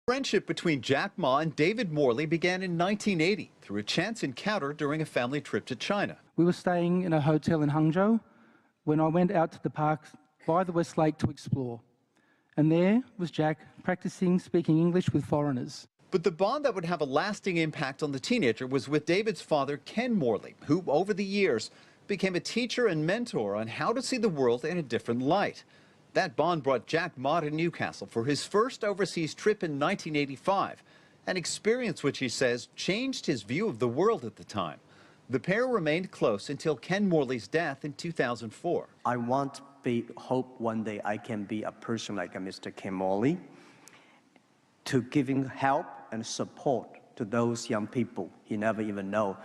Friendship between Jack Ma and David Morley began in 1980 through a chance encounter during a family trip to China. We were staying in a hotel in Hangzhou when I went out to the park by the West Lake to explore. And there was Jack practicing speaking English with foreigners. But the bond that would have a lasting impact on the teenager was with David's father, Ken Morley, who over the years became a teacher and mentor on how to see the world in a different light. That bond brought Jack Ma to Newcastle for his first overseas trip in 1985, an experience which he says changed his view of the world at the time. The pair remained close until Ken Morley's death in 2004. I hope one day I can be a person like Mr. Ken Morley, to giving help and support to those young people he never even know,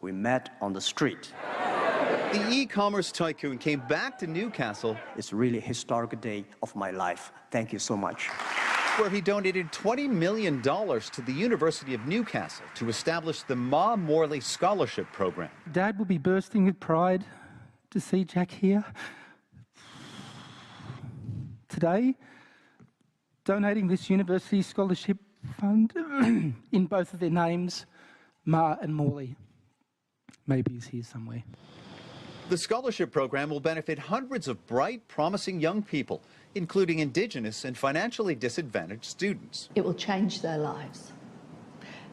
we met on the street. The e-commerce tycoon came back to Newcastle. It's really a historic day of my life. Thank you so much. Where he donated $20 million to the University of Newcastle to establish the Ma Morley Scholarship Program. Dad would be bursting with pride to see Jack here today, donating this university scholarship fund in both of their names, Ma and Morley. Maybe he's here somewhere. The scholarship program will benefit hundreds of bright, promising young people, including Indigenous and financially disadvantaged students. It will change their lives.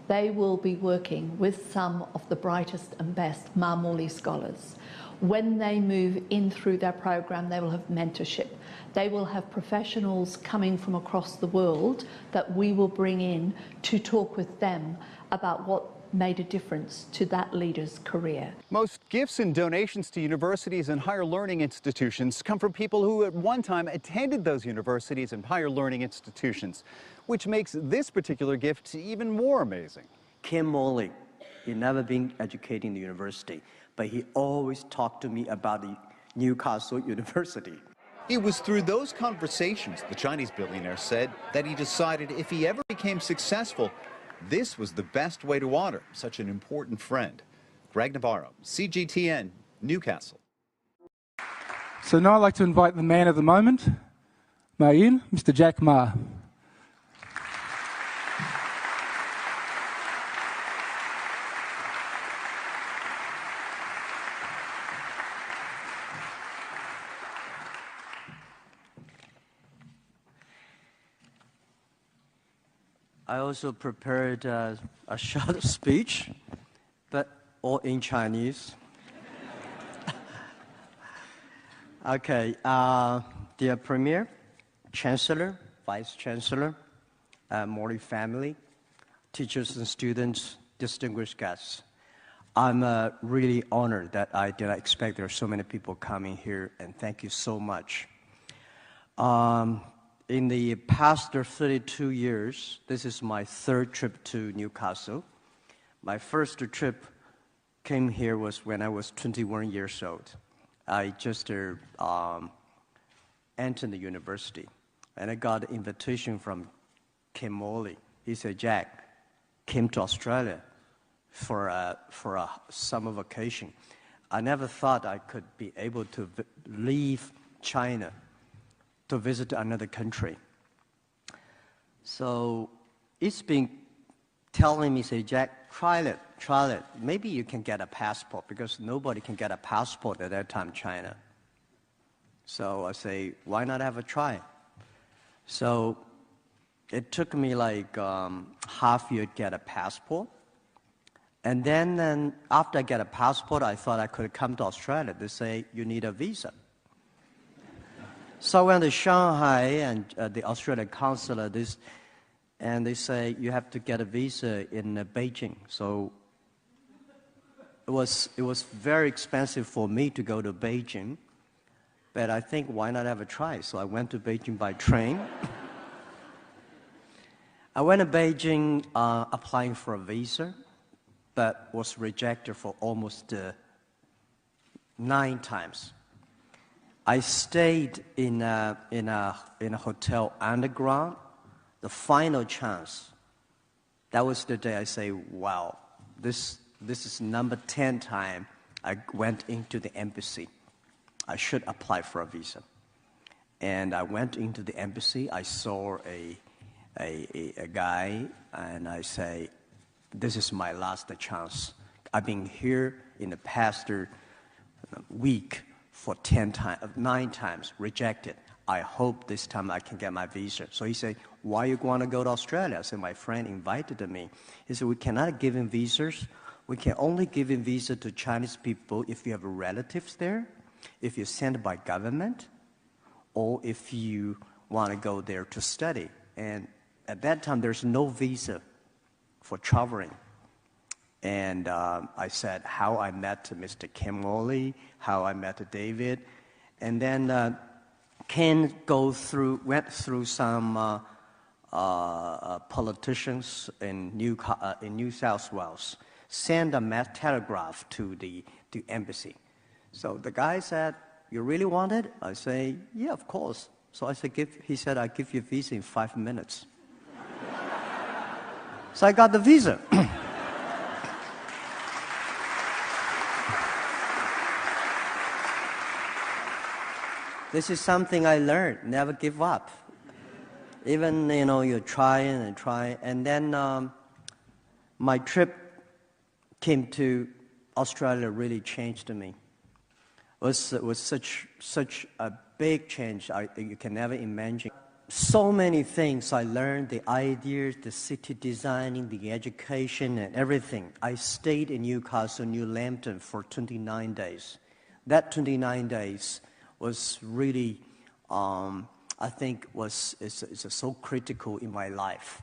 They will be working with some of the brightest and best Ma Morley scholars. When they move in through their program, they will have mentorship. They will have professionals coming from across the world that we will bring in to talk with them about what made a difference to that leader's career. Most gifts and donations to universities and higher learning institutions come from people who at one time attended those universities and higher learning institutions, which makes this particular gift even more amazing. Ken Morley, he never been educated in the university, but he always talked to me about the Newcastle University. It was through those conversations, the Chinese billionaire said, that he decided if he ever became successful, this was the best way to honor such an important friend. Greg Navarro, CGTN, Newcastle. So now I'd like to invite the man of the moment, Mr. Jack Ma. I also prepared a short speech, but all in Chinese. Okay, dear Premier, Chancellor, Vice Chancellor, Morley family, teachers and students, distinguished guests. I'm really honored that I did not expect there are so many people coming here, and thank you so much. In the past 32 years, this is my third trip to Newcastle. My first trip came here was when I was 21 years old. I just entered the university, and I got an invitation from Ken Morley. He said, Jack, came to Australia for a summer vacation. I never thought I could be able to leave China to visit another country. So it's been telling me, say, Jack, try it. Maybe you can get a passport, because nobody can get a passport at that time in China. So I say, why not have a try? So it took me like half a year to get a passport. And then after I get a passport, I thought I could come to Australia. They say, you need a visa. So I went to Shanghai and the Australian consulate, and they say you have to get a visa in Beijing. So it was very expensive for me to go to Beijing, but I think why not have a try? So I went to Beijing by train. I went to Beijing applying for a visa, but was rejected for almost 9 times. I stayed in a hotel underground. The final chance, that was the day I say, wow, this is number 10 time I went into the embassy. I should apply for a visa. And I went into the embassy. I saw a guy, and I say, this is my last chance. I've been here in the past week for 9 times, rejected. I hope this time I can get my visa. So he said, why you want to go to Australia? I said, my friend invited me. He said, we cannot give him visas. We can only give him visa to Chinese people if you have relatives there, if you're sent by government, or if you want to go there to study. And at that time, there's no visa for traveling. And I said how I met Mr. Ken Morley, how I met David. And then Ken went through some politicians in New South Wales, sent a mass telegraph to the embassy. So the guy said, you really want it? I say, yeah, of course. So I said, he said, I'll give you a visa in 5 minutes. So I got the visa. This is something I learned, never give up. Even, you try and try. And then my trip came to Australia really changed me. It was such a big change you can never imagine. So many things I learned, the ideas, the city designing, the education and everything. I stayed in Newcastle, New Lambton for 29 days. That 29 days was really, I think, is so critical in my life.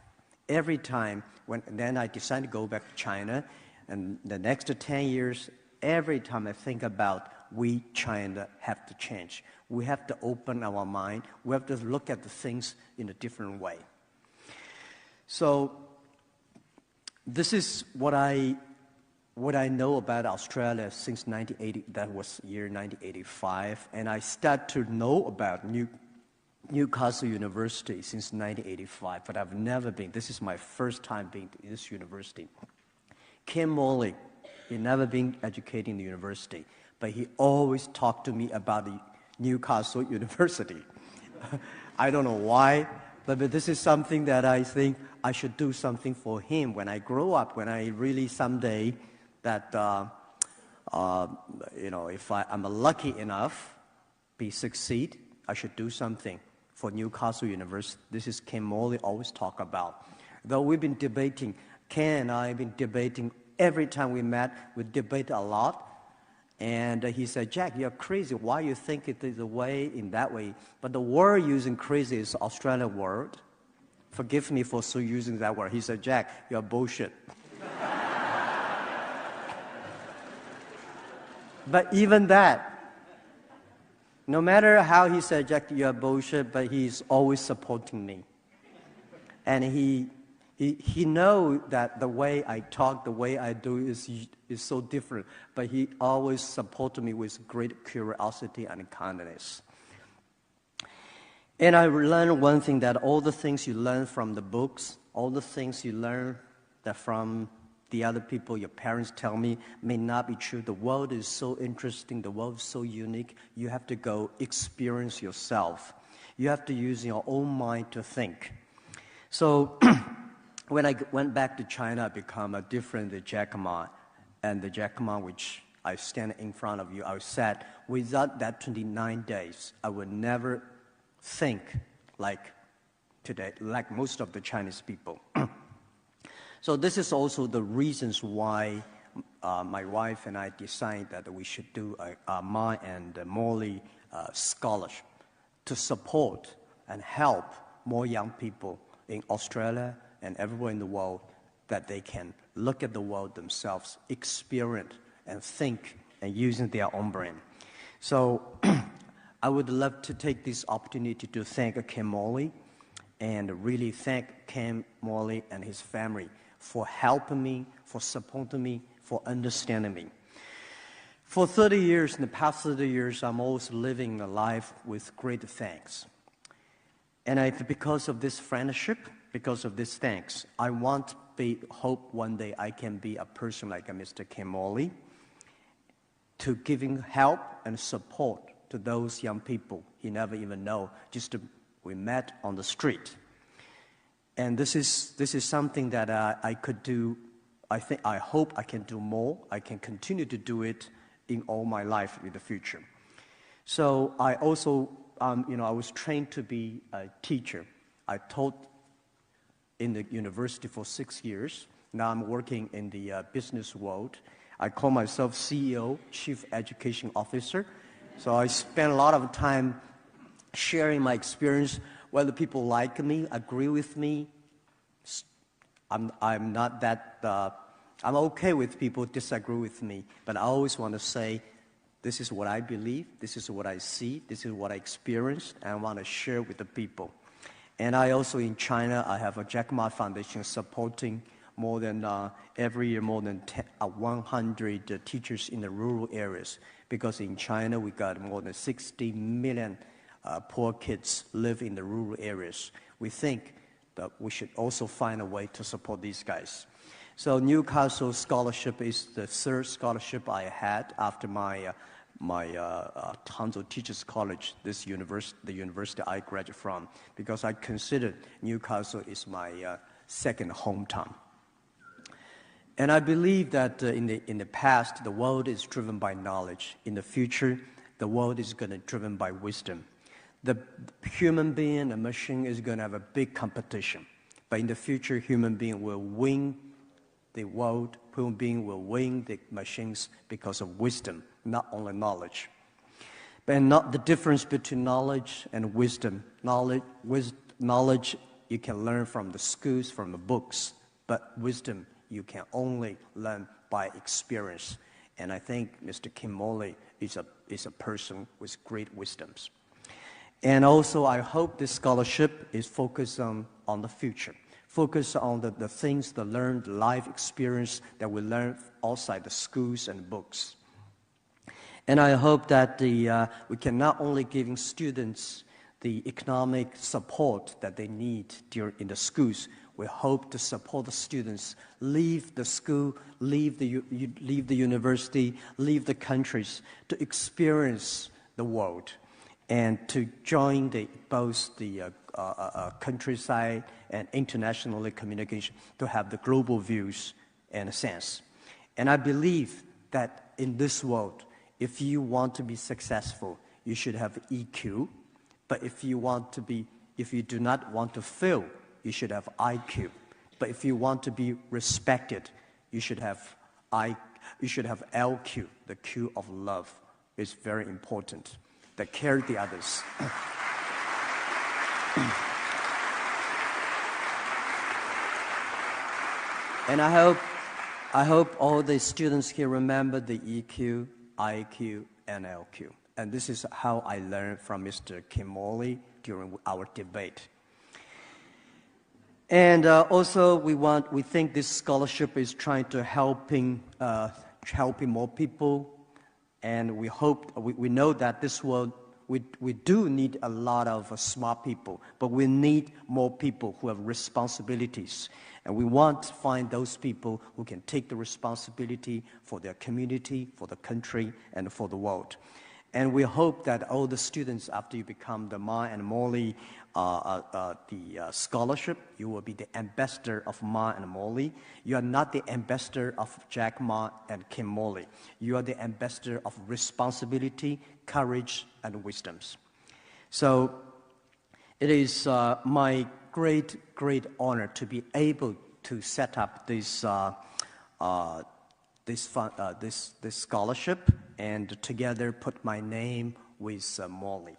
Every time, then I decided to go back to China, and the next 10 years, every time I think about we, China, have to change. We have to open our mind. We have to look at the things in a different way. So this is what I know about Australia since 1980. That was year 1985, and I started to know about Newcastle University since 1985. But I've never been. This is my first time being to this university. Ken Morley, he never been educated in the university, but he always talked to me about the Newcastle University. I don't know why, but this is something that I think I should do something for him when I grow up, when I really someday that, if I'm lucky enough, succeed, I should do something for Newcastle University. This is Ken Morley always talk about. Though we've been debating, Ken and I have been debating every time we met, we debate a lot. And he said, Jack, you're crazy. Why you think it is a way in that way? But the word using crazy is Australian word. Forgive me for so using that word. He said, Jack, you're bullshit. But even that, no matter how he said, Jack, you're bullshit, but he's always supporting me. And he knows that the way I talk, the way I do is so different, but he always supported me with great curiosity and kindness. And I learned one thing, that all the things you learn from the books, all the things you learn that from the other people, your parents tell me, may not be true. The world is so interesting, the world is so unique. You have to go experience yourself. You have to use your own mind to think. So when I went back to China, I became a different Jack Ma. And the Jack Ma which I stand in front of you, I said, without that 29 days, I would never think like today, like most of the Chinese people. So this is also the reasons why my wife and I decided that we should do a Ma and Morley scholarship to support and help more young people in Australia and everywhere in the world, that they can look at the world themselves, experience and think, and using their own brain. So I would love to take this opportunity to thank Ken Morley, and really thank Ken Morley and his family for helping me, for supporting me, for understanding me. For 30 years, in the past 30 years, I'm always living a life with great thanks. And because of this friendship, because of this thanks, I hope one day I can be a person like Mr. Ken Morley, to giving help and support to those young people he never even know, we met on the street. And this is something that I could do. I hope I can do more. I can continue to do it in all my life in the future. So I also, I was trained to be a teacher. I taught in the university for 6 years. Now I'm working in the business world. I call myself CEO, Chief Education Officer. So I spend a lot of time sharing my experience, whether people like me, agree with me. I'm not that, I'm okay with people disagree with me, but I always want to say, this is what I believe, this is what I see, this is what I experienced, and I want to share with the people. And I also, in China, I have a Jack Ma Foundation supporting more than, every year, more than 100 teachers in the rural areas. Because in China, we got more than 60 million poor kids live in the rural areas. We think that we should also find a way to support these guys. So Newcastle Scholarship is the third scholarship I had after my Hangzhou Teachers College, the university I graduated from, because I considered Newcastle is my second hometown. And I believe that in the past, the world is driven by knowledge. In the future, the world is going to be driven by wisdom. The human being and machine is going to have a big competition. But in the future, human being will win the world. Human being will win the machines because of wisdom, not only knowledge. But not the difference between knowledge and wisdom. Knowledge you can learn from the schools, from the books. But wisdom you can only learn by experience. And I think Mr. Kim Morley is a person with great wisdoms. And also, I hope this scholarship is focused on the future, focused on the things, the learned life experience that we learn outside the schools and books. And I hope that we can not only give students the economic support that they need in the schools, we hope to support the students leave the school, leave the university, leave the countries to experience the world and to join both the countryside and international communication to have the global views and a sense. And I believe that in this world, if you want to be successful, you should have EQ. But if you do not want to fail, you should have IQ. But if you want to be respected, you should have LQ, the Q of love. It's very important. That care the others. And I hope all the students here remember the EQ, IQ, and LQ. And this is how I learned from Mr. Kim Morley during our debate. And also, we think this scholarship is trying to helping more people. And we know that this world, we do need a lot of smart people, but we need more people who have responsibilities. And we want to find those people who can take the responsibility for their community, for the country, and for the world. And we hope that all the students, after you become the Ma and Morley scholarship, you will be the ambassador of Ma and Morley. You are not the ambassador of Jack Ma and Kim Morley. You are the ambassador of responsibility, courage, and wisdoms. So it is my great honor to be able to set up this scholarship and together put my name with Morley.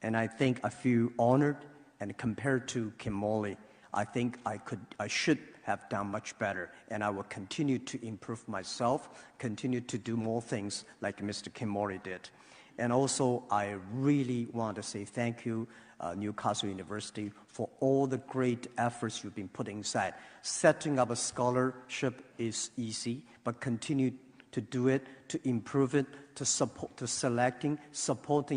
And I think I feel honored, and compared to Kim Morley, I think I should have done much better, and I will continue to improve myself, continue to do more things like Mr. Kim Morley did. And also, I really want to say thank you, Newcastle University, for all the great efforts you've been putting inside. Setting up a scholarship is easy, but continue to do it, to improve it, to supporting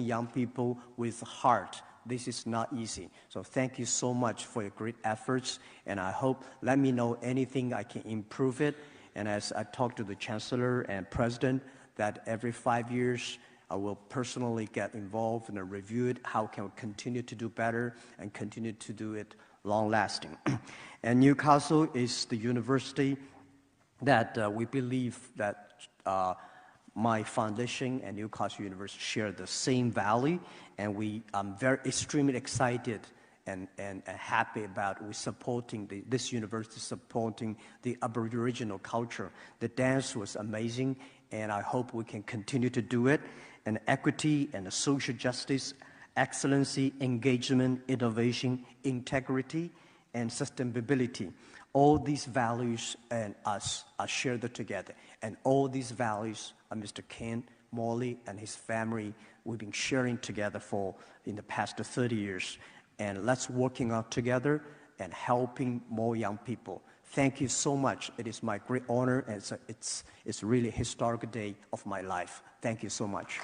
young people with heart. This is not easy. So thank you so much for your great efforts, and I hope, let me know anything I can improve it. And as I talk to the Chancellor and President, that every 5 years, I will personally get involved and review it, how can we continue to do better and continue to do it long-lasting. And Newcastle is the university that we believe that my foundation and Newcastle University share the same value, and I'm very extremely excited and happy about we supporting this university supporting the Aboriginal culture. The dance was amazing, and I hope we can continue to do it. And equity and social justice, excellency, engagement, innovation, integrity, and sustainability. All these values and us are shared together. And all these values Mr. Ken Morley and his family, we've been sharing together in the past 30 years. And let's working out together and helping more young people. Thank you so much. It is my great honor, and it's really a historic day of my life. Thank you so much.